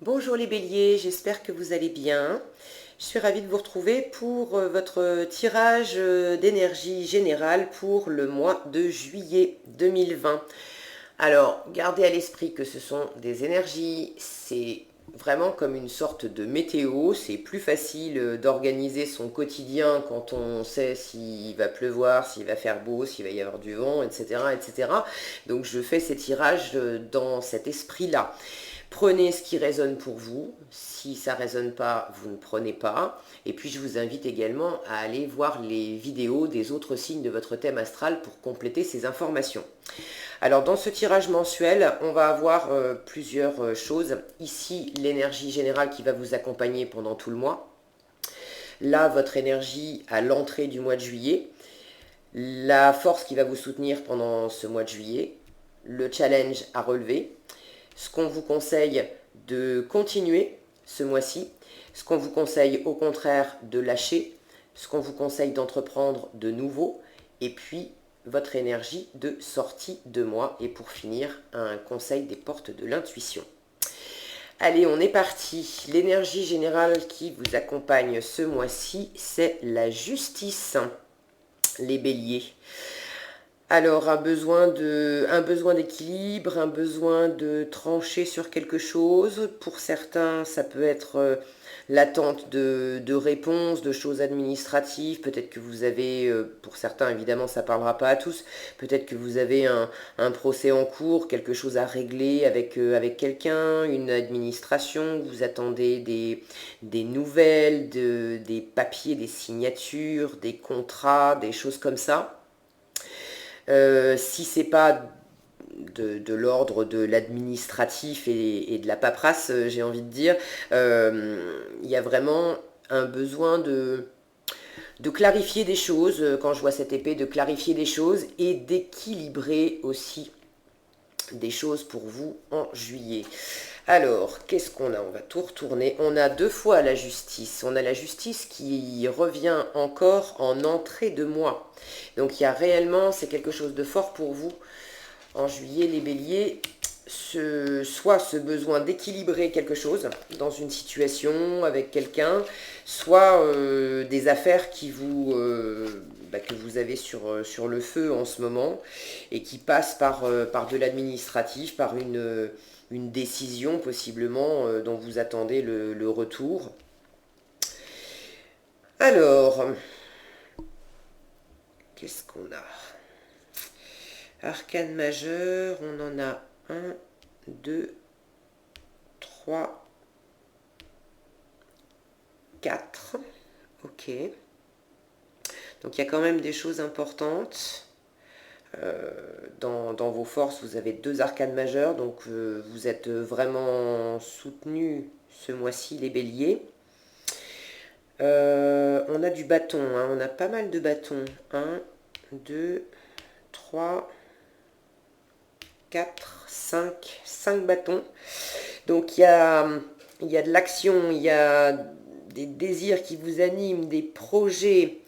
Bonjour les béliers, j'espère que vous allez bien. Je suis ravie de vous retrouver pour votre tirage d'énergie générale pour le mois de juillet 2020. Alors, gardez à l'esprit que ce sont des énergies, c'est vraiment comme une sorte de météo, c'est plus facile d'organiser son quotidien quand on sait s'il va pleuvoir, s'il va faire beau, s'il va y avoir du vent, etc., etc. Donc je fais ces tirages dans cet esprit-là. Prenez ce qui résonne pour vous. Si ça ne résonne pas, vous ne prenez pas. Et puis je vous invite également à aller voir les vidéos des autres signes de votre thème astral pour compléter ces informations. Alors dans ce tirage mensuel, on va avoir plusieurs choses. Ici, l'énergie générale qui va vous accompagner pendant tout le mois. Là, votre énergie à l'entrée du mois de juillet. La force qui va vous soutenir pendant ce mois de juillet. Le challenge à relever. Ce qu'on vous conseille de continuer ce mois-ci, ce qu'on vous conseille au contraire de lâcher, ce qu'on vous conseille d'entreprendre de nouveau, et puis votre énergie de sortie de mois, et pour finir, un conseil des portes de l'intuition. Allez, on est parti. L'énergie générale qui vous accompagne ce mois-ci, c'est la justice, les béliers. Alors, un besoin d'équilibre, un besoin de trancher sur quelque chose. Pour certains, ça peut être l'attente de réponses, de choses administratives. Peut-être que vous avez, pour certains, évidemment, ça ne parlera pas à tous, peut-être que vous avez un procès en cours, quelque chose à régler avec quelqu'un, une administration, vous attendez des nouvelles, des papiers, des signatures, des contrats, des choses comme ça. Si c'est pas de l'ordre de l'administratif et de la paperasse, j'ai envie de dire, il y a vraiment un besoin de clarifier des choses, quand je vois cette épée, de clarifier des choses et d'équilibrer aussi des choses pour vous en juillet. Alors, qu'est-ce qu'on a? On va tout retourner. On a deux fois la justice. On a la justice qui revient encore en entrée de mois. Donc, il y a réellement, c'est quelque chose de fort pour vous en juillet, les béliers. Soit ce besoin d'équilibrer quelque chose dans une situation avec quelqu'un, soit des affaires que vous avez sur le feu en ce moment et qui passent par de l'administratif, par une décision possiblement dont vous attendez le retour. Alors, qu'est-ce qu'on a? Arcane majeur, on en a 1, 2, 3, 4. Ok. Donc il y a quand même des choses importantes. Dans vos forces, vous avez 2 arcanes majeures, donc vous êtes vraiment soutenus ce mois-ci, les béliers. On a du bâton, hein, on a pas mal de bâtons. 1, 2, 3, 4, 5 bâtons. Donc il y a de l'action, il y a des désirs qui vous animent, des projets,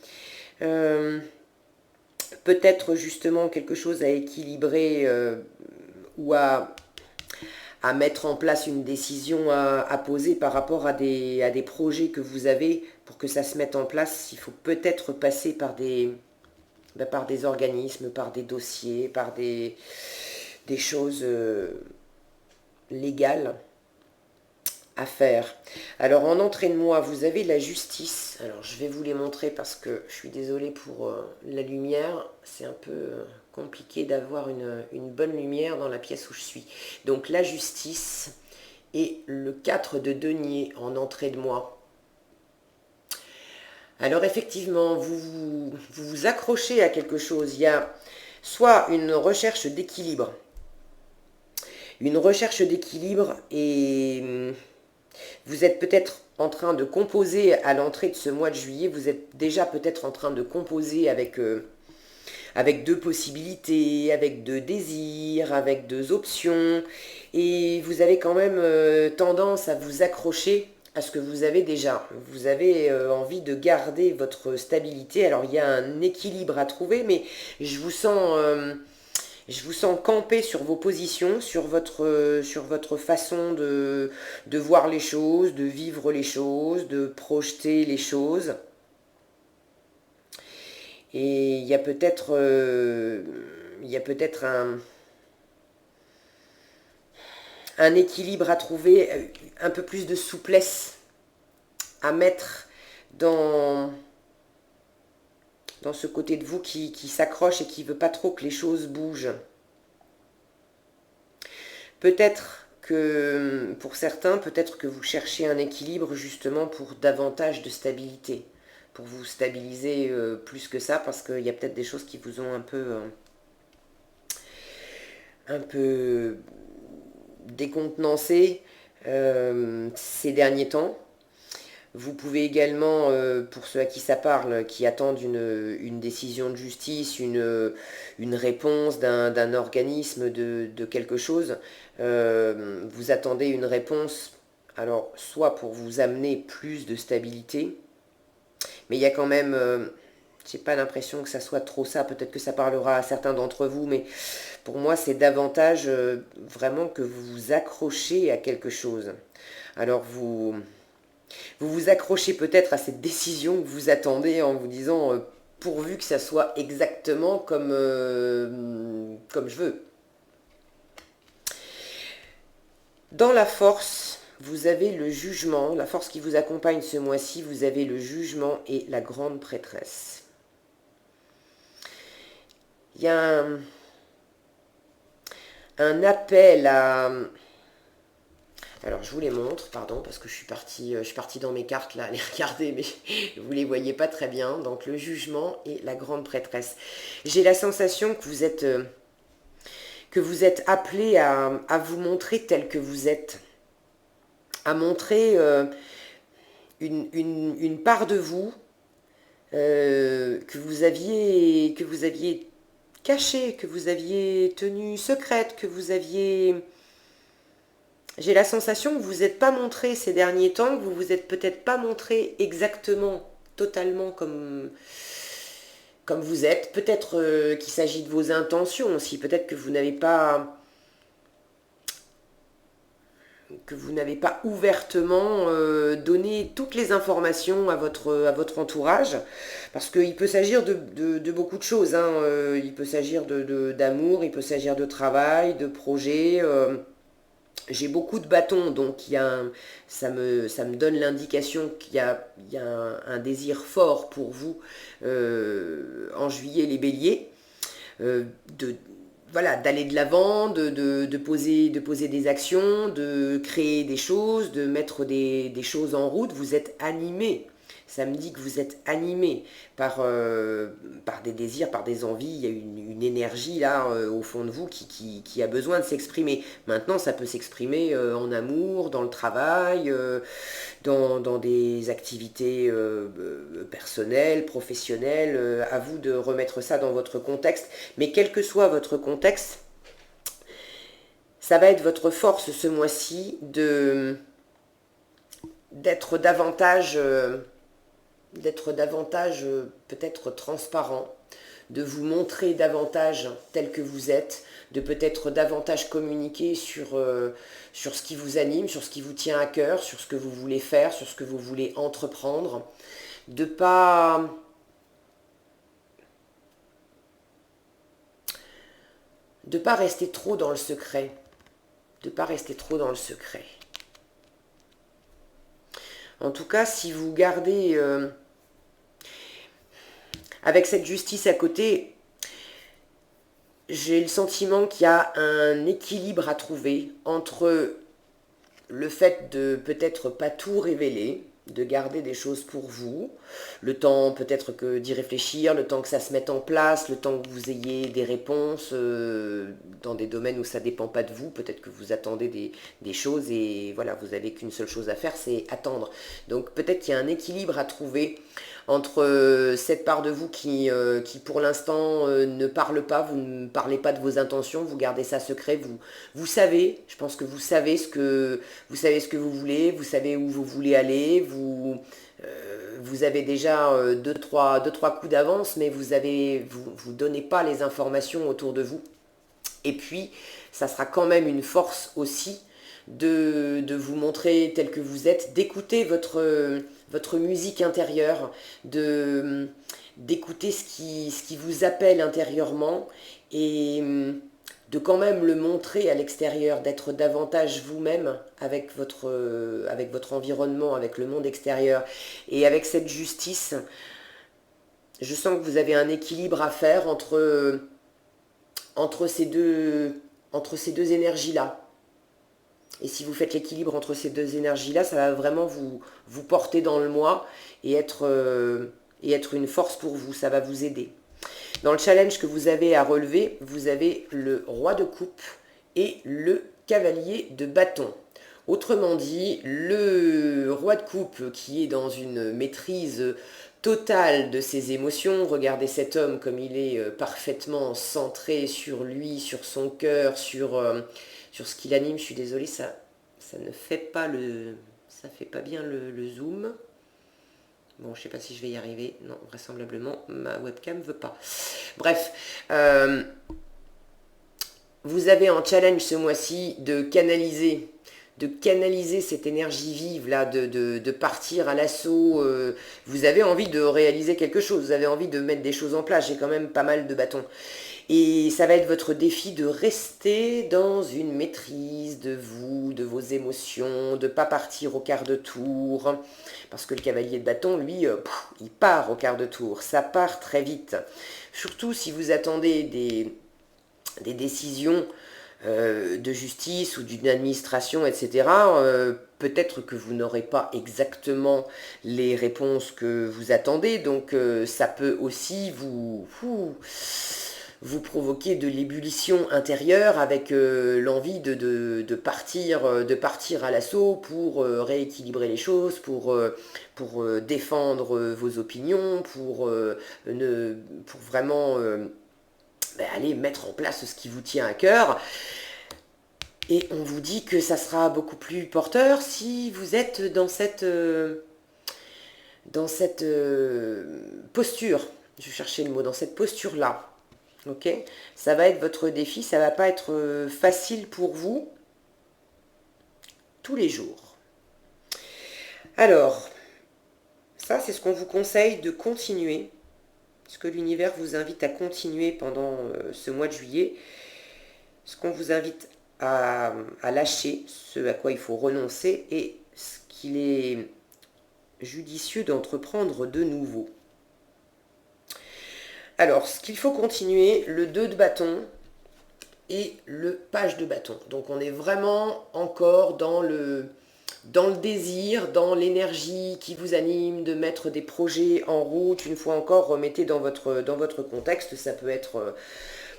peut-être justement quelque chose à équilibrer ou à mettre en place, une décision à poser par rapport à des projets que vous avez. Pour que ça se mette en place, il faut peut-être passer par des organismes, par des dossiers, par des choses légales à faire. Alors en entrée de mois, vous avez la justice. Alors je vais vous les montrer parce que je suis désolée pour la lumière. C'est un peu compliqué d'avoir une bonne lumière dans la pièce où je suis. Donc la justice et le 4 de denier en entrée de mois. Alors effectivement, vous accrochez à quelque chose. Il y a soit une recherche d'équilibre. Une recherche d'équilibre et vous êtes peut-être en train de composer à l'entrée de ce mois de juillet, vous êtes déjà peut-être en train de composer avec 2 possibilités, avec 2 désirs, avec 2 options, et vous avez quand même tendance à vous accrocher à ce que vous avez déjà. Vous avez envie de garder votre stabilité. Alors il y a un équilibre à trouver, mais je vous sens Je vous sens camper sur vos positions, sur votre façon de voir les choses, de vivre les choses, de projeter les choses. Et il y a peut-être un équilibre à trouver, un peu plus de souplesse à mettre dans, dans ce côté de vous qui s'accroche et qui ne veut pas trop que les choses bougent. Peut-être que, pour certains, peut-être que vous cherchez un équilibre justement pour davantage de stabilité, pour vous stabiliser plus que ça, parce qu'il y a peut-être des choses qui vous ont un peu décontenancé ces derniers temps. Vous pouvez également, pour ceux à qui ça parle, qui attendent une décision de justice, une réponse d'un organisme de quelque chose, vous attendez une réponse, alors soit pour vous amener plus de stabilité, mais il y a quand même, j'ai pas l'impression que ça soit trop ça, peut-être que ça parlera à certains d'entre vous, mais pour moi c'est davantage vraiment que vous vous accrochez à quelque chose. Alors vous accrochez peut-être à cette décision que vous attendez en vous disant pourvu que ça soit exactement comme je veux. Dans la force, vous avez le jugement, la force qui vous accompagne ce mois-ci, vous avez le jugement et la grande prêtresse. Il y a un appel à... Alors, je vous les montre, pardon, parce que je suis partie dans mes cartes, là, à les regarder, mais vous ne les voyez pas très bien. Donc, le jugement et la grande prêtresse. J'ai la sensation que vous êtes appelé à vous montrer tel que vous êtes. À montrer une part de vous que vous aviez cachée, que vous aviez tenue secrète, que vous aviez... J'ai la sensation que vous ne vous êtes pas montré ces derniers temps, que vous vous êtes peut-être pas montré exactement, totalement comme vous êtes. Peut-être qu'il s'agit de vos intentions aussi. Peut-être que vous n'avez pas ouvertement donné toutes les informations à votre entourage, parce qu'il peut s'agir de beaucoup de choses, hein. Il peut s'agir d'amour, il peut s'agir de travail, de projet. J'ai beaucoup de bâtons, donc ça me donne l'indication qu'il y a un désir fort pour vous en juillet, les béliers, de voilà, d'aller de l'avant, de poser des actions, de créer des choses, de mettre des choses en route. Vous êtes animé. Ça me dit que vous êtes animé par des désirs, par des envies. Il y a une énergie là au fond de vous qui a besoin de s'exprimer. Maintenant, ça peut s'exprimer en amour, dans le travail, dans des activités personnelles, professionnelles. À vous de remettre ça dans votre contexte. Mais quel que soit votre contexte, ça va être votre force ce mois-ci d'être davantage peut-être transparent, de vous montrer davantage tel que vous êtes, de peut-être davantage communiquer sur ce qui vous anime, sur ce qui vous tient à cœur, sur ce que vous voulez faire, sur ce que vous voulez entreprendre, de pas rester trop dans le secret, de pas rester trop dans le secret. En tout cas, si vous gardez avec cette justice à côté, j'ai le sentiment qu'il y a un équilibre à trouver entre le fait de peut-être pas tout révéler, de garder des choses pour vous, le temps peut-être que d'y réfléchir, le temps que ça se mette en place, le temps que vous ayez des réponses dans des domaines où ça ne dépend pas de vous, peut-être que vous attendez des choses et voilà, vous n'avez qu'une seule chose à faire, c'est attendre. Donc peut-être qu'il y a un équilibre à trouver entre cette part de vous qui pour l'instant ne parle pas, vous ne parlez pas de vos intentions, vous gardez ça secret, vous savez, je pense que vous savez ce que vous voulez, vous savez où vous voulez aller, vous avez déjà deux, trois coups d'avance, mais vous donnez pas les informations autour de vous. Et puis, ça sera quand même une force aussi de vous montrer tel que vous êtes, d'écouter votre musique intérieure, d'écouter ce qui vous appelle intérieurement et de quand même le montrer à l'extérieur, d'être davantage vous-même avec votre environnement, avec le monde extérieur. Et avec cette justice, je sens que vous avez un équilibre à faire entre ces deux énergies-là. Et si vous faites l'équilibre entre ces deux énergies-là, ça va vraiment vous porter dans le moi et être une force pour vous, ça va vous aider. Dans le challenge que vous avez à relever, vous avez le roi de coupe et le cavalier de bâton. Autrement dit, le roi de coupe qui est dans une maîtrise totale de ses émotions. Regardez cet homme comme il est parfaitement centré sur lui, sur son cœur, sur ce qui l'anime. Je suis désolée, ça ne fait pas ça fait pas bien le zoom. Bon, je ne sais pas si je vais y arriver. Non, vraisemblablement, ma webcam ne veut pas. Bref, vous avez en challenge ce mois-ci de canaliser cette énergie vive là, de partir à l'assaut. Vous avez envie de réaliser quelque chose, vous avez envie de mettre des choses en place. J'ai quand même pas mal de bâtons. Et ça va être votre défi de rester dans une maîtrise de vous, de vos émotions, de ne pas partir au quart de tour. Parce que le cavalier de bâton, lui, il part au quart de tour. Ça part très vite. Surtout si vous attendez des décisions de justice ou d'une administration, etc., peut-être que vous n'aurez pas exactement les réponses que vous attendez, donc ça peut aussi vous provoquer de l'ébullition intérieure avec l'envie de partir à l'assaut pour rééquilibrer les choses, pour défendre vos opinions, pour vraiment aller mettre en place ce qui vous tient à cœur. Et on vous dit que ça sera beaucoup plus porteur si vous êtes dans cette posture. Je cherchais le mot, dans cette posture-là. Ok, ça va être votre défi, ça va pas être facile pour vous tous les jours. Alors, ça c'est ce qu'on vous conseille de continuer, ce que l'univers vous invite à continuer pendant ce mois de juillet, ce qu'on vous invite à lâcher, ce à quoi il faut renoncer et ce qu'il est judicieux d'entreprendre de nouveau. Alors, ce qu'il faut continuer, le 2 de bâton et le page de bâton. Donc, on est vraiment encore dans le désir, dans l'énergie qui vous anime de mettre des projets en route. Une fois encore, remettez dans votre contexte. Ça peut être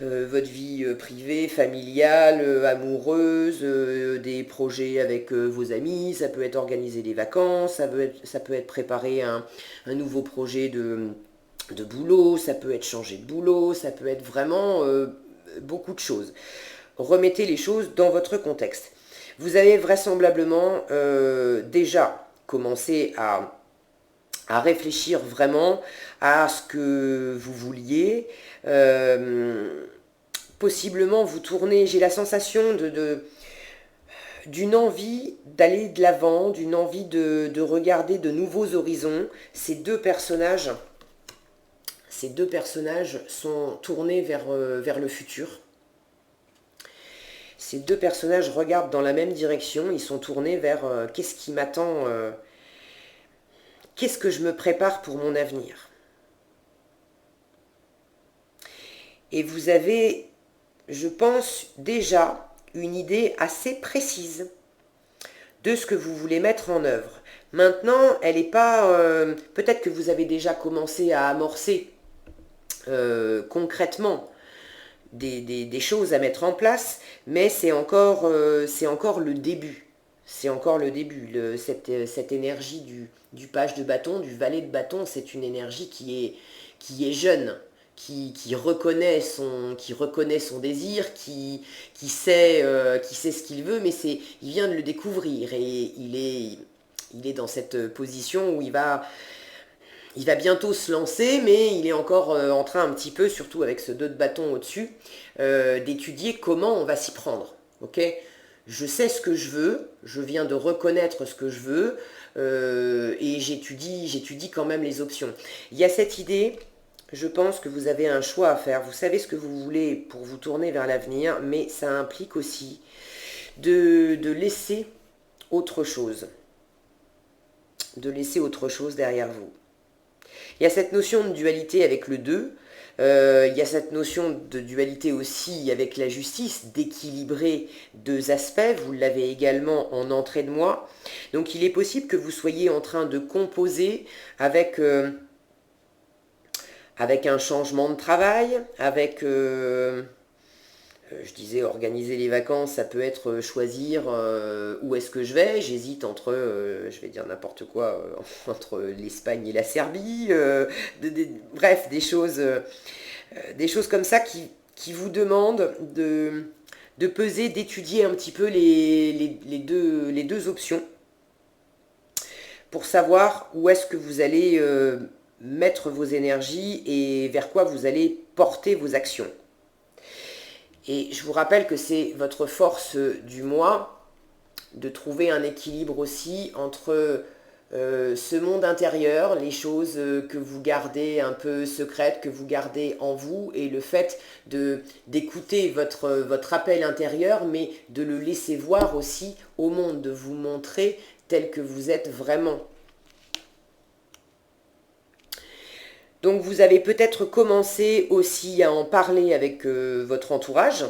votre vie privée, familiale, amoureuse, des projets avec vos amis. Ça peut être organiser des vacances. Ça peut être préparer un nouveau projet de boulot, ça peut être changer de boulot, ça peut être vraiment beaucoup de choses. Remettez les choses dans votre contexte. Vous avez vraisemblablement déjà commencé à réfléchir vraiment à ce que vous vouliez. Possiblement vous tournez, j'ai la sensation d'une envie d'aller de l'avant, d'une envie de regarder de nouveaux horizons. Ces deux personnages sont tournés vers le futur. Ces deux personnages regardent dans la même direction, ils sont tournés vers qu'est-ce qui m'attend, qu'est-ce que je me prépare pour mon avenir. Et vous avez, je pense, déjà une idée assez précise de ce que vous voulez mettre en œuvre. Maintenant, elle n'est pas... peut-être que vous avez déjà commencé à amorcer concrètement des choses à mettre en place, mais c'est encore le début. C'est encore le début. Cette énergie du page de bâton, du valet de bâton, c'est une énergie qui est jeune, qui reconnaît son désir, qui sait ce qu'il veut, mais il vient de le découvrir et il est dans cette position où il va il va bientôt se lancer, mais il est encore en train un petit peu, surtout avec ce 2 de bâton au-dessus, d'étudier comment on va s'y prendre. Ok ? Je sais ce que je veux, je viens de reconnaître ce que je veux, et j'étudie quand même les options. Il y a cette idée, je pense que vous avez un choix à faire. Vous savez ce que vous voulez pour vous tourner vers l'avenir, mais ça implique aussi de laisser autre chose. De laisser autre chose derrière vous. Il y a cette notion de dualité avec le 2. Il y a cette notion de dualité aussi avec la justice, d'équilibrer deux aspects. Vous l'avez également en entrée de moi. Donc il est possible que vous soyez en train de composer avec un changement de travail, avec... je disais organiser les vacances, ça peut être choisir où est-ce que je vais. J'hésite entre, je vais dire n'importe quoi, entre l'Espagne et la Serbie. Bref, des choses comme ça qui vous demandent de peser, d'étudier un petit peu les deux options pour savoir où est-ce que vous allez mettre vos énergies et vers quoi vous allez porter vos actions. Et je vous rappelle que c'est votre force du mois de trouver un équilibre aussi entre ce monde intérieur, les choses que vous gardez un peu secrètes, que vous gardez en vous, et le fait d'écouter votre appel intérieur, mais de le laisser voir aussi au monde, de vous montrer tel que vous êtes vraiment. Donc vous avez peut-être commencé aussi à en parler avec votre entourage.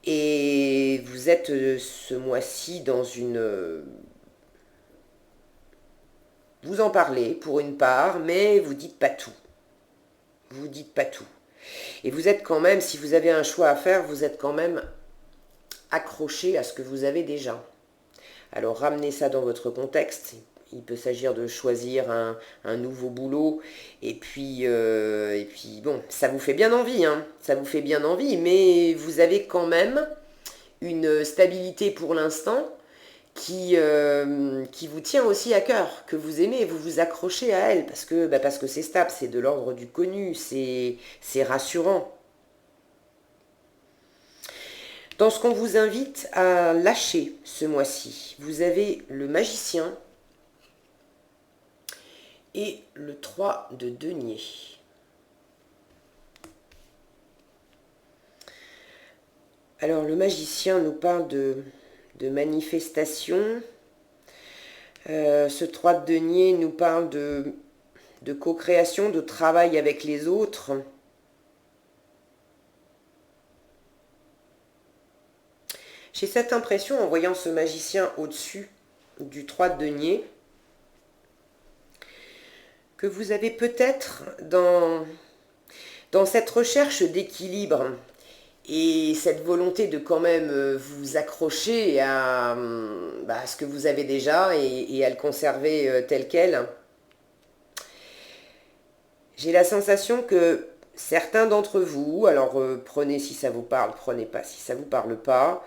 Et vous êtes ce mois-ci dans une... vous en parlez pour une part, mais vous dites pas tout. Vous dites pas tout. Et vous êtes quand même, si vous avez un choix à faire, vous êtes quand même accroché à ce que vous avez déjà. Alors ramenez ça dans votre contexte. Il peut s'agir de choisir un nouveau boulot. Et puis bon, ça vous fait bien envie, hein. Ça vous fait bien envie, mais vous avez quand même une stabilité pour l'instant qui vous tient aussi à cœur, que vous aimez, vous vous accrochez à elle, parce que c'est stable, c'est de l'ordre du connu, c'est rassurant. Dans ce qu'on vous invite à lâcher ce mois-ci, vous avez le magicien et le 3 de denier. Alors le magicien nous parle de manifestation. Ce 3 de denier nous parle de co-création, de travail avec les autres. J'ai cette impression, en voyant ce magicien au-dessus du 3 de denier, que vous avez peut-être dans cette recherche d'équilibre et cette volonté de quand même vous accrocher à ce que vous avez déjà et à le conserver tel quel, j'ai la sensation que certains d'entre vous, alors prenez si ça vous parle, prenez pas si ça vous parle pas,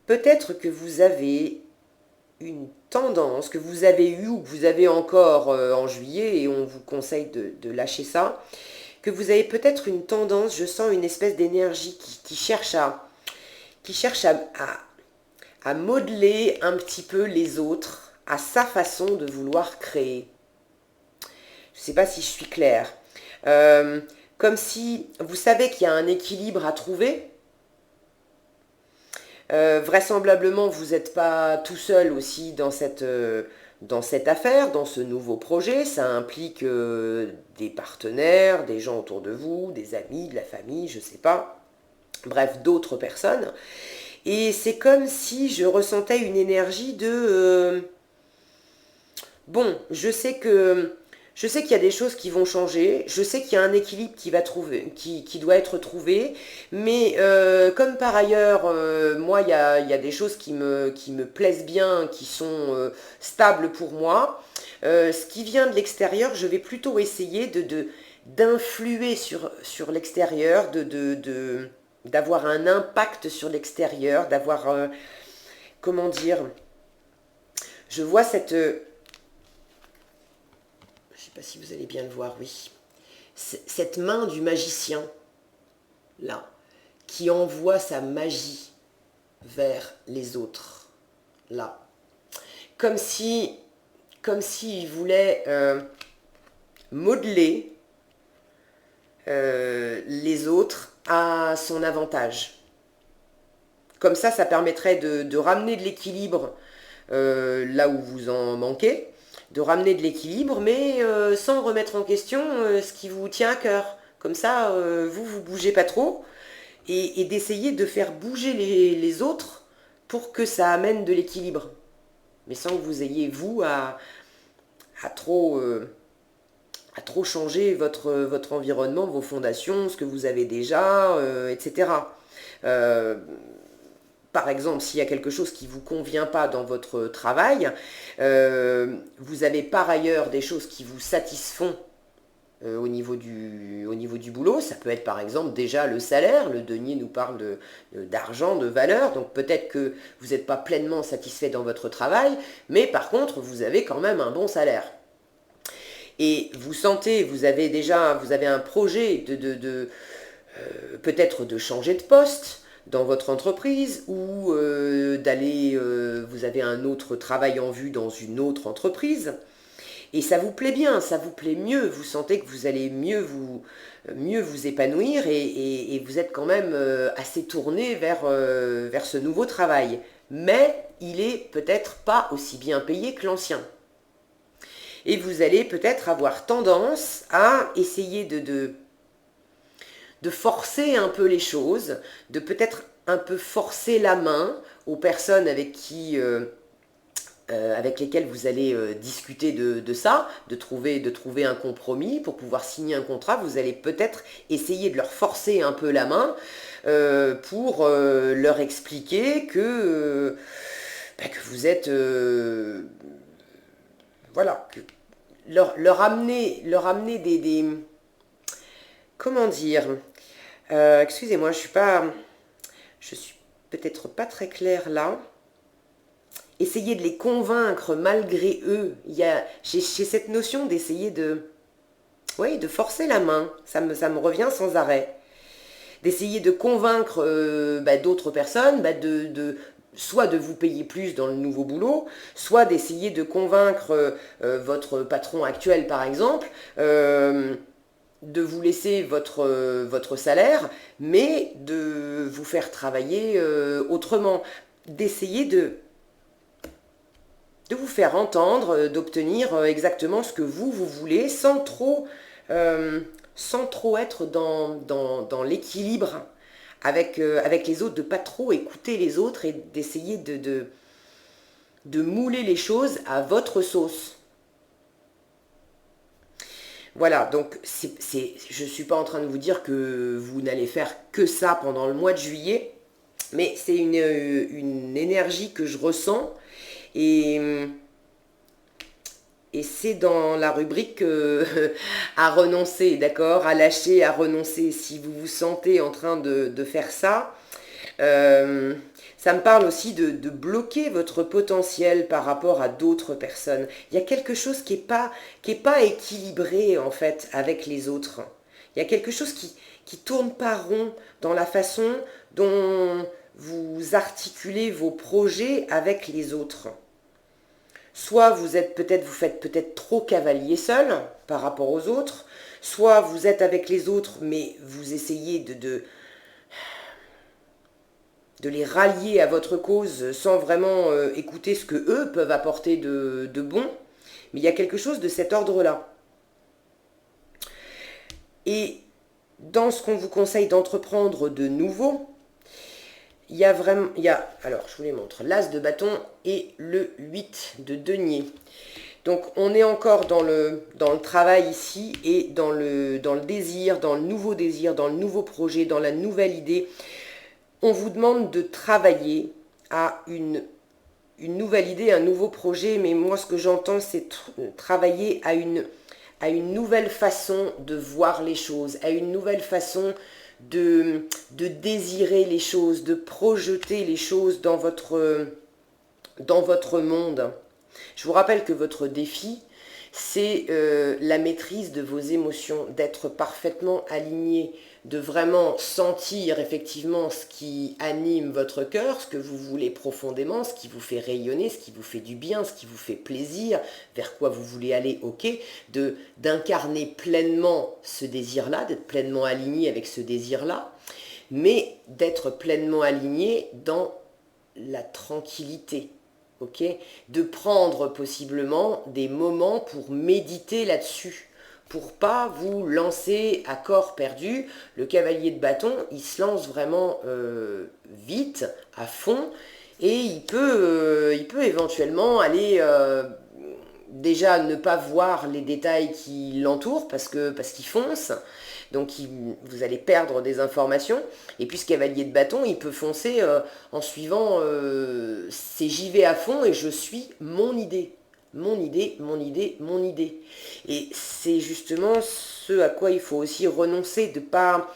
peut-être que vous avez une tendance que vous avez eue ou que vous avez encore en juillet, et on vous conseille de lâcher ça, que vous avez peut-être une tendance, je sens une espèce d'énergie qui cherche à modeler un petit peu les autres à sa façon de vouloir créer. Je ne sais pas si je suis claire. Comme si vous savez qu'il y a un équilibre à trouver. Vraisemblablement, vous n'êtes pas tout seul aussi dans cette affaire, dans ce nouveau projet. Ça implique des partenaires, des gens autour de vous, des amis, de la famille, je ne sais pas. Bref, d'autres personnes. Et c'est comme si je ressentais une énergie de... bon, je sais qu'il y a des choses qui vont changer, je sais qu'il y a un équilibre qui doit être trouvé, mais comme par ailleurs, moi, il y a des choses qui me plaisent bien, qui sont stables pour moi. Ce qui vient de l'extérieur, je vais plutôt essayer d'influer sur l'extérieur, d'avoir un impact sur l'extérieur, d'avoir, comment dire... je vois cette... je ne sais pas si vous allez bien le voir, oui. Cette main du magicien, là, qui envoie sa magie vers les autres, là. Comme si il voulait modeler les autres à son avantage. Comme ça permettrait de ramener de l'équilibre là où vous en manquez, de ramener de l'équilibre, mais sans remettre en question ce qui vous tient à cœur. Comme ça, vous bougez pas trop, et d'essayer de faire bouger les autres pour que ça amène de l'équilibre. Mais sans que vous ayez, vous, à trop changer votre environnement, vos fondations, ce que vous avez déjà, etc. Par exemple, s'il y a quelque chose qui ne vous convient pas dans votre travail, vous avez par ailleurs des choses qui vous satisfont au niveau du boulot. Ça peut être par exemple déjà le salaire. Le denier nous parle d'argent, de valeur. Donc peut-être que vous n'êtes pas pleinement satisfait dans votre travail, mais par contre, vous avez quand même un bon salaire. Et vous sentez, vous avez un projet peut-être de changer de poste dans votre entreprise, ou d'aller, vous avez un autre travail en vue dans une autre entreprise, et ça vous plaît bien, ça vous plaît mieux, vous sentez que vous allez mieux vous épanouir, et vous êtes quand même assez tourné vers ce nouveau travail. Mais il est peut-être pas aussi bien payé que l'ancien. Et vous allez peut-être avoir tendance à essayer de forcer un peu les choses, de peut-être un peu forcer la main aux personnes avec lesquelles vous allez discuter de ça, de trouver un compromis pour pouvoir signer un contrat. Vous allez peut-être essayer de leur forcer un peu la main pour leur expliquer que vous êtes... voilà, leur amener des... Comment dire, excusez-moi, je suis peut-être pas très claire là. Essayer de les convaincre malgré eux. J'ai cette notion d'essayer de forcer la main. Ça me revient sans arrêt. D'essayer de convaincre d'autres personnes, soit de vous payer plus dans le nouveau boulot, soit d'essayer de convaincre votre patron actuel, par exemple, de vous laisser votre salaire, mais de vous faire travailler autrement. D'essayer de vous faire entendre, d'obtenir exactement ce que vous voulez, sans trop être dans l'équilibre avec les autres, de pas trop écouter les autres, et d'essayer de mouler les choses à votre sauce. Voilà, donc je ne suis pas en train de vous dire que vous n'allez faire que ça pendant le mois de juillet, mais c'est une énergie que je ressens, et c'est dans la rubrique à renoncer, d'accord, à lâcher, à renoncer. Si vous vous sentez en train de faire ça, ça me parle aussi de bloquer votre potentiel par rapport à d'autres personnes. Il y a quelque chose qui est pas équilibré en fait avec les autres. Il y a quelque chose qui tourne pas rond dans la façon dont vous articulez vos projets avec les autres. Soit vous faites peut-être trop cavalier seul par rapport aux autres, soit vous êtes avec les autres, mais vous essayez de les rallier à votre cause sans vraiment écouter ce que eux peuvent apporter de bon. Mais il y a quelque chose de cet ordre-là. Et dans ce qu'on vous conseille d'entreprendre de nouveau, alors je vous les montre, l'As de bâton et le 8 de denier. Donc on est encore dans le travail ici, et dans le désir, dans le nouveau projet, dans la nouvelle idée. On vous demande de travailler à une nouvelle idée, un nouveau projet, mais moi ce que j'entends, c'est travailler à une nouvelle façon de voir les choses, à une nouvelle façon de désirer les choses, de projeter les choses dans votre monde. Je vous rappelle que votre défi, c'est la maîtrise de vos émotions, d'être parfaitement aligné, de vraiment sentir effectivement ce qui anime votre cœur, ce que vous voulez profondément, ce qui vous fait rayonner, ce qui vous fait du bien, ce qui vous fait plaisir, vers quoi vous voulez aller, ok, d'incarner pleinement ce désir-là, d'être pleinement aligné avec ce désir-là, mais d'être pleinement aligné dans la tranquillité. Okay, de prendre possiblement des moments pour méditer là-dessus, pour pas vous lancer à corps perdu. Le cavalier de bâton, il se lance vraiment vite, à fond, et il peut éventuellement aller déjà ne pas voir les détails qui l'entourent parce qu'il fonce. Donc vous allez perdre des informations. Et puis ce cavalier de bâton, il peut foncer en suivant c'est j'y vais à fond et je suis mon idée. Mon idée, mon idée, mon idée. Et c'est justement ce à quoi il faut aussi renoncer, de pas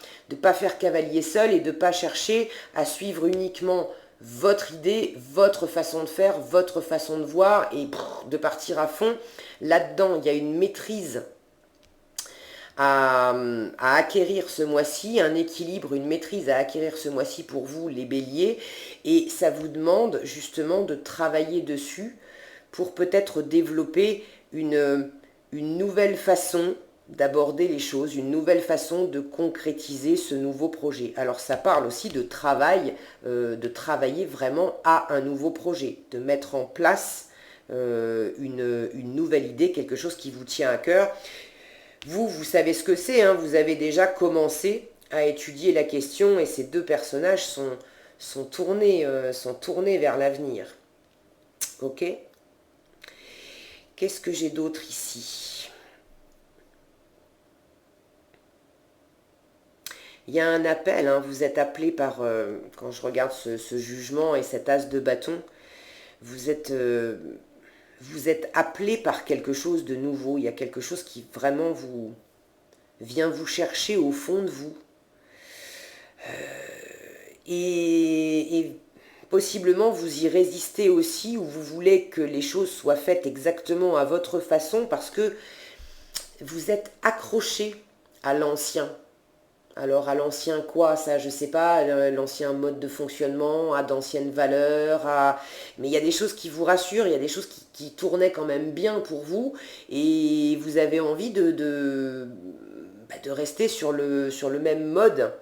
faire cavalier seul et de ne pas chercher à suivre uniquement votre idée, votre façon de faire, votre façon de voir et de partir à fond. Là-dedans, il y a une maîtrise à acquérir ce mois-ci, un équilibre, une maîtrise à acquérir ce mois-ci pour vous, les béliers, et ça vous demande justement de travailler dessus pour peut-être développer une nouvelle façon d'aborder les choses, une nouvelle façon de concrétiser ce nouveau projet. Alors ça parle aussi de travail, de travailler vraiment à un nouveau projet, de mettre en place une nouvelle idée, quelque chose qui vous tient à cœur. Vous savez ce que c'est, hein, vous avez déjà commencé à étudier la question et ces deux personnages sont tournés vers l'avenir. Ok ? Qu'est-ce que j'ai d'autre ici ? Il y a un appel, hein, vous êtes appelé par, quand je regarde ce jugement et cet as de bâton, vous êtes appelé par quelque chose de nouveau. Il y a quelque chose qui vraiment vient vous chercher au fond de vous. Et possiblement vous y résistez aussi, ou vous voulez que les choses soient faites exactement à votre façon parce que vous êtes accroché à l'ancien. Alors à l'ancien quoi, ça je sais pas, l'ancien mode de fonctionnement, à d'anciennes valeurs, mais il y a des choses qui vous rassurent, il y a des choses qui tournaient quand même bien pour vous et vous avez envie de rester sur le même mode.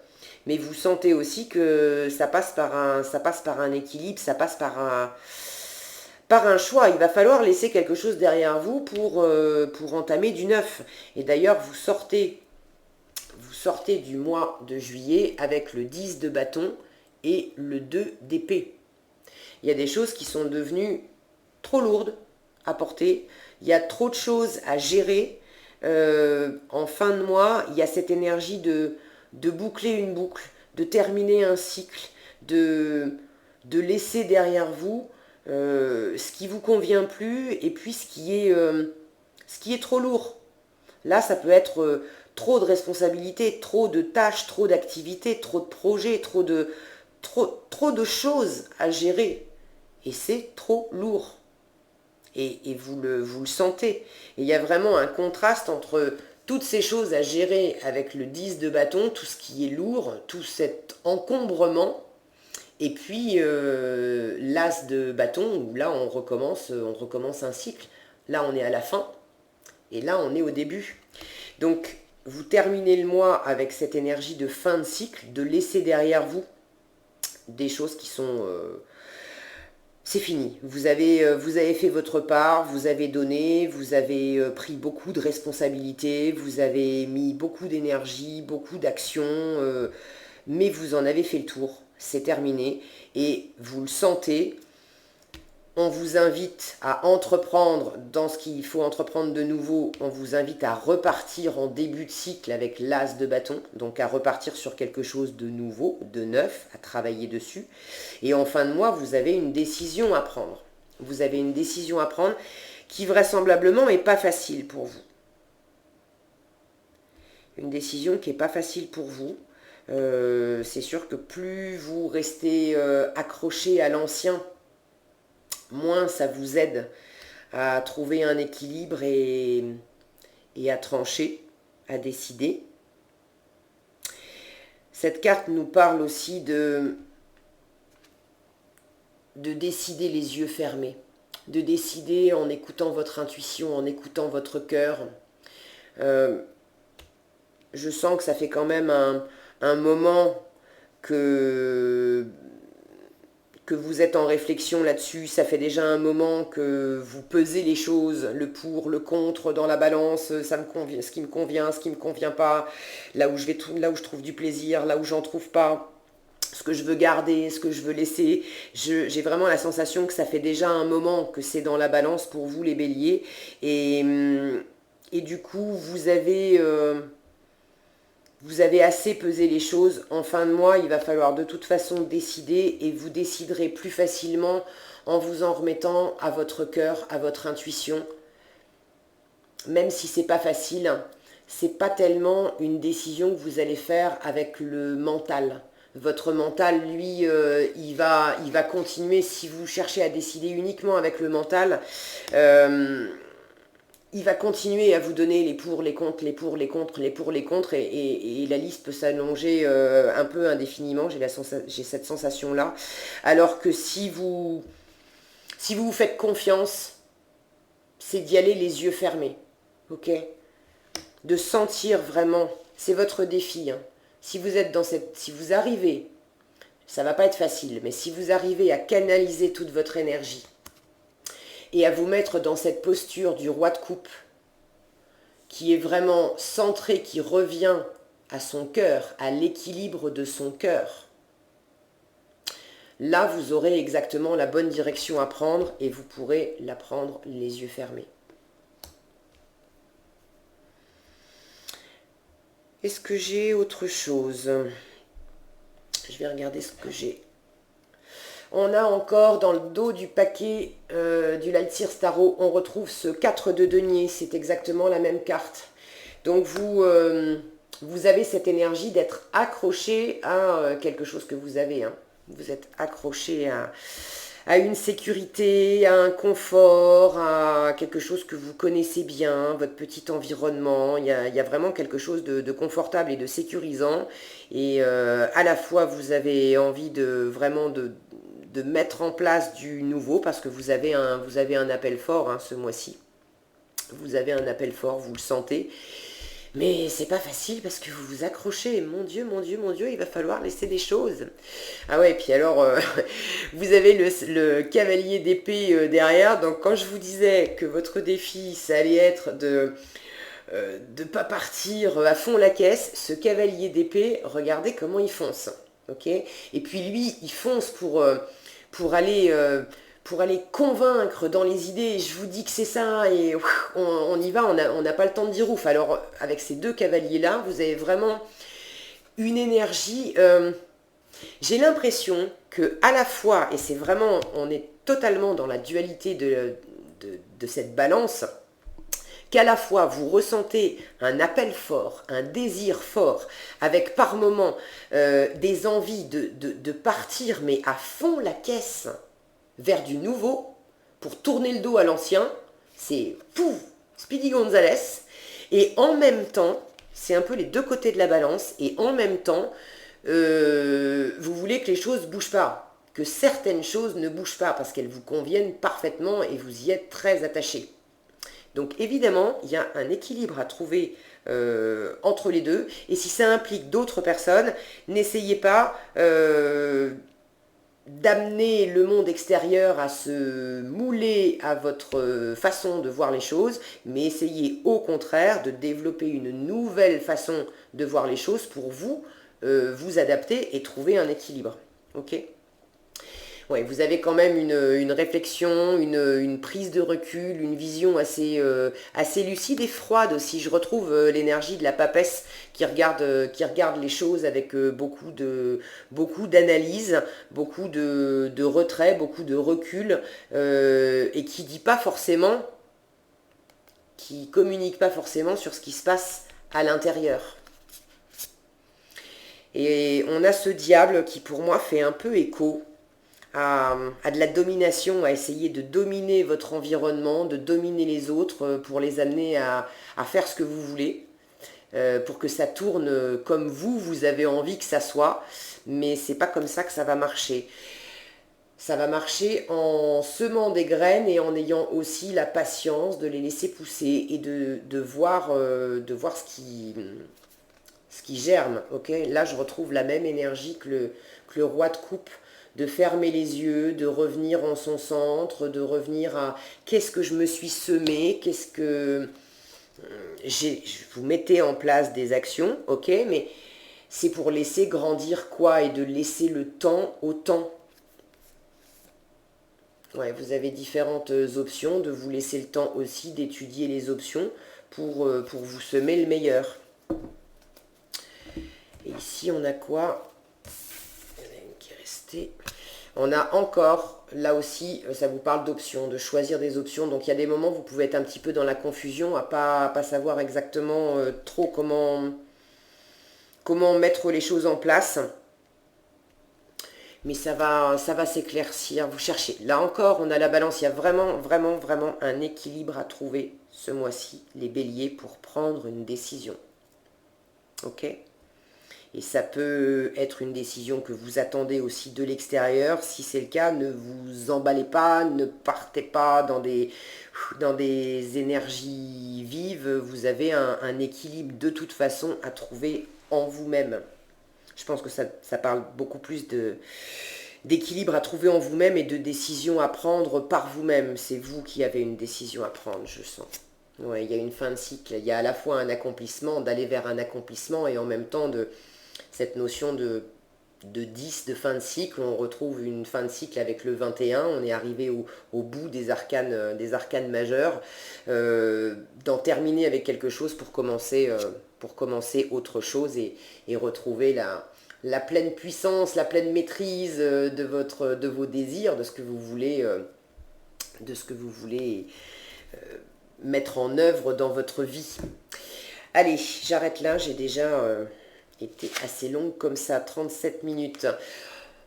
Mais vous sentez aussi que ça passe par un équilibre, ça passe par un choix. Il va falloir laisser quelque chose derrière vous pour entamer du neuf. Et d'ailleurs, vous sortez du mois de juillet avec le 10 de bâton et le 2 d'épée. Il y a des choses qui sont devenues trop lourdes à porter. Il y a trop de choses à gérer. En fin de mois, il y a cette énergie de boucler une boucle, de terminer un cycle, de laisser derrière vous ce qui vous convient plus et puis ce qui est trop lourd. Là, ça peut être trop de responsabilités, trop de tâches, trop d'activités, trop de projets, trop de choses à gérer. Et c'est trop lourd. Et vous le sentez. Et il y a vraiment un contraste entre toutes ces choses à gérer avec le 10 de bâton, tout ce qui est lourd, tout cet encombrement, et puis l'as de bâton, où là on recommence un cycle. Là on est à la fin, et là on est au début. Donc vous terminez le mois avec cette énergie de fin de cycle, de laisser derrière vous des choses qui sont... c'est fini. Vous avez fait votre part, vous avez donné, vous avez pris beaucoup de responsabilités, vous avez mis beaucoup d'énergie, beaucoup d'actions, mais vous en avez fait le tour. C'est terminé et vous le sentez. On vous invite à entreprendre dans ce qu'il faut entreprendre de nouveau. On vous invite à repartir en début de cycle avec l'as de bâton. Donc à repartir sur quelque chose de nouveau, de neuf, à travailler dessus. Et en fin de mois, vous avez une décision à prendre. Vous avez une décision à prendre qui vraisemblablement n'est pas facile pour vous. Une décision qui n'est pas facile pour vous. C'est sûr que plus vous restez accroché à l'ancien, moins ça vous aide à trouver un équilibre et à trancher, à décider. Cette carte nous parle aussi de décider les yeux fermés, de décider en écoutant votre intuition, en écoutant votre cœur. Je sens que ça fait quand même un moment que vous êtes en réflexion là-dessus. Ça fait déjà un moment que vous pesez les choses, le pour, le contre dans la balance, ça me convient, ce qui me convient, ce qui me convient pas, là où je trouve du plaisir, là où j'en trouve pas, ce que je veux garder, ce que je veux laisser. J'ai vraiment la sensation que ça fait déjà un moment que c'est dans la balance pour vous les béliers. Et du coup, vous avez assez pesé les choses. En fin de mois, il va falloir de toute façon décider et vous déciderez plus facilement en vous en remettant à votre cœur, à votre intuition. Même si c'est pas facile, c'est pas tellement une décision que vous allez faire avec le mental. Votre mental, lui, il va continuer. Si vous cherchez à décider uniquement avec le mental, il va continuer à vous donner les pour, les contre, les pour, les contre, les pour, les contre, et la liste peut s'allonger un peu indéfiniment. J'ai cette sensation-là. Alors que si vous vous faites confiance, c'est d'y aller les yeux fermés, ok? De sentir vraiment, c'est votre défi, hein. Si vous arrivez, ça va pas être facile, mais si vous arrivez à canaliser toute votre énergie et à vous mettre dans cette posture du roi de coupe, qui est vraiment centré, qui revient à son cœur, à l'équilibre de son cœur, là vous aurez exactement la bonne direction à prendre et vous pourrez la prendre les yeux fermés. Est-ce que j'ai autre chose? Je vais regarder ce que j'ai. On a encore dans le dos du paquet du Lightseer Tarot, on retrouve ce 4 de denier, c'est exactement la même carte. Donc vous avez cette énergie d'être accroché à quelque chose que vous avez, hein. Vous êtes accroché à une sécurité, à un confort, à quelque chose que vous connaissez bien, votre petit environnement. Il y a vraiment quelque chose de confortable et de sécurisant. Et à la fois, vous avez envie vraiment de mettre en place du nouveau parce que vous avez un appel fort, hein, ce mois-ci. Vous avez un appel fort, vous le sentez. Mais c'est pas facile parce que vous vous accrochez. Mon Dieu, mon Dieu, mon Dieu, il va falloir laisser des choses. Ah ouais, et puis alors, vous avez le cavalier d'épée derrière. Donc quand je vous disais que votre défi, ça allait être de pas partir à fond la caisse, ce cavalier d'épée, regardez comment il fonce. Ok? Et puis lui, il fonce pour aller convaincre dans les idées. Je vous dis que c'est ça et on y va, on n'a pas le temps de dire ouf. Alors avec ces deux cavaliers là, vous avez vraiment une énergie, j'ai l'impression que à la fois, et c'est vraiment, on est totalement dans la dualité de cette balance, qu'à la fois vous ressentez un appel fort, un désir fort, avec par moments des envies de partir, mais à fond la caisse, vers du nouveau, pour tourner le dos à l'ancien, c'est pouf, Speedy Gonzales, et en même temps, c'est un peu les deux côtés de la balance, et en même temps, vous voulez que les choses ne bougent pas, que certaines choses ne bougent pas, parce qu'elles vous conviennent parfaitement, et vous y êtes très attaché. Donc évidemment, il y a un équilibre à trouver entre les deux, et si ça implique d'autres personnes, n'essayez pas d'amener le monde extérieur à se mouler à votre façon de voir les choses, mais essayez au contraire de développer une nouvelle façon de voir les choses pour vous, vous adapter et trouver un équilibre. Ok ? Ouais, vous avez quand même une réflexion, une prise de recul, une vision assez lucide et froide aussi. Je retrouve l'énergie de la papesse qui regarde les choses avec beaucoup d'analyse, beaucoup de retrait, beaucoup de recul, et qui dit pas forcément, qui communique pas forcément sur ce qui se passe à l'intérieur. Et on a ce diable qui pour moi fait un peu écho à de la domination, à essayer de dominer votre environnement, de dominer les autres pour les amener à faire ce que vous voulez, pour que ça tourne comme vous avez envie que ça soit, mais c'est pas comme ça que ça va marcher. Ça va marcher en semant des graines et en ayant aussi la patience de les laisser pousser et de voir ce qui germe. Ok, là, je retrouve la même énergie que le roi de coupe, de fermer les yeux, de revenir en son centre, de revenir à qu'est-ce que je me suis semé, qu'est-ce que vous mettez en place des actions, ok, mais c'est pour laisser grandir quoi et de laisser le temps au temps. Ouais, vous avez différentes options, de vous laisser le temps aussi d'étudier les options pour vous semer le meilleur. Et ici, on a quoi? Il y en a une qui est restée. On a encore, là aussi, ça vous parle d'options, de choisir des options. Donc, il y a des moments où vous pouvez être un petit peu dans la confusion, à pas savoir exactement trop comment mettre les choses en place. Mais ça va s'éclaircir. Vous cherchez. Là encore, on a la balance. Il y a vraiment, vraiment, vraiment un équilibre à trouver ce mois-ci, les béliers, pour prendre une décision. Ok? Et ça peut être une décision que vous attendez aussi de l'extérieur. Si c'est le cas, ne vous emballez pas, ne partez pas dans des énergies vives. Vous avez un équilibre de toute façon à trouver en vous-même. Je pense que ça parle beaucoup plus d'équilibre à trouver en vous-même et de décision à prendre par vous-même. C'est vous qui avez une décision à prendre, je sens. Ouais, il y a une fin de cycle. Il y a à la fois un accomplissement, d'aller vers un accomplissement, et en même temps cette notion de 10 de fin de cycle. On retrouve une fin de cycle avec le 21. On est arrivé au bout des arcanes majeurs. D'en terminer avec quelque chose pour commencer autre chose et retrouver la pleine puissance, la pleine maîtrise de vos désirs, de ce que vous voulez, mettre en œuvre dans votre vie. Allez, j'arrête là, j'ai déjà été assez longue comme ça, 37 minutes.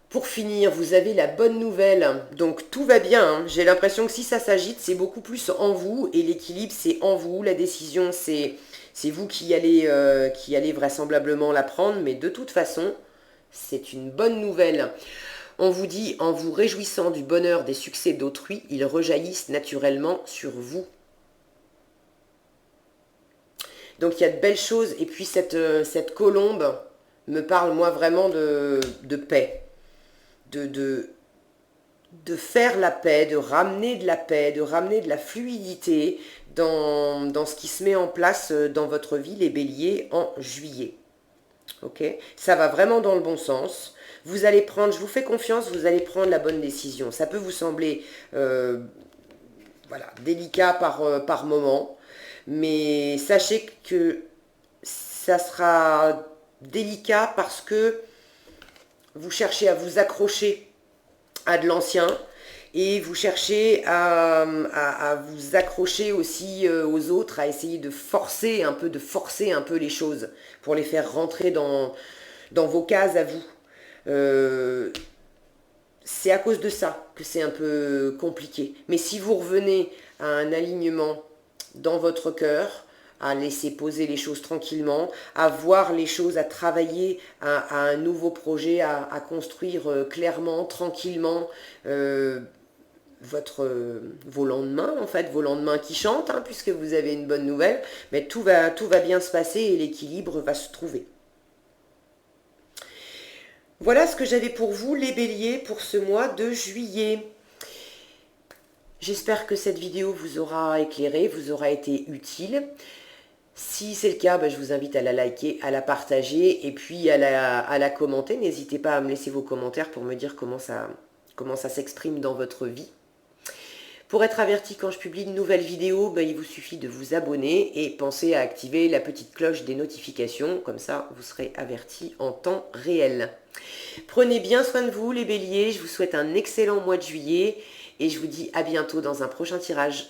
Pour finir, vous avez la bonne nouvelle, donc tout va bien, hein. J'ai l'impression que si ça s'agite, c'est beaucoup plus en vous, et l'équilibre c'est en vous, la décision c'est vous qui allez vraisemblablement la prendre, mais de toute façon, c'est une bonne nouvelle. On vous dit, en vous réjouissant du bonheur des succès d'autrui, ils rejaillissent naturellement sur vous. Donc il y a de belles choses, et puis cette colombe me parle moi vraiment de paix, de faire la paix, de ramener de la paix, de ramener de la fluidité dans ce qui se met en place dans votre vie, les béliers, en juillet. Ok, ça va vraiment dans le bon sens. Vous allez prendre, je vous fais confiance, vous allez prendre la bonne décision. Ça peut vous sembler délicat par moment, mais sachez que ça sera délicat parce que vous cherchez à vous accrocher à de l'ancien et vous cherchez à vous accrocher aussi aux autres, à essayer de forcer un peu les choses pour les faire rentrer dans vos cases à vous. C'est à cause de ça que c'est un peu compliqué. Mais si vous revenez à un alignement dans votre cœur, à laisser poser les choses tranquillement, à voir les choses, à travailler à un nouveau projet, à construire clairement, tranquillement vos lendemains, en fait, vos lendemains qui chantent, hein, puisque vous avez une bonne nouvelle, mais tout va bien se passer et l'équilibre va se trouver. Voilà ce que j'avais pour vous, les béliers, pour ce mois de juillet. J'espère que cette vidéo vous aura éclairé, vous aura été utile. Si c'est le cas, je vous invite à la liker, à la partager et puis à la commenter. N'hésitez pas à me laisser vos commentaires pour me dire comment ça s'exprime dans votre vie. Pour être averti quand je publie une nouvelle vidéo, il vous suffit de vous abonner et pensez à activer la petite cloche des notifications. Comme ça, vous serez averti en temps réel. Prenez bien soin de vous, les béliers. Je vous souhaite un excellent mois de juillet et je vous dis à bientôt dans un prochain tirage.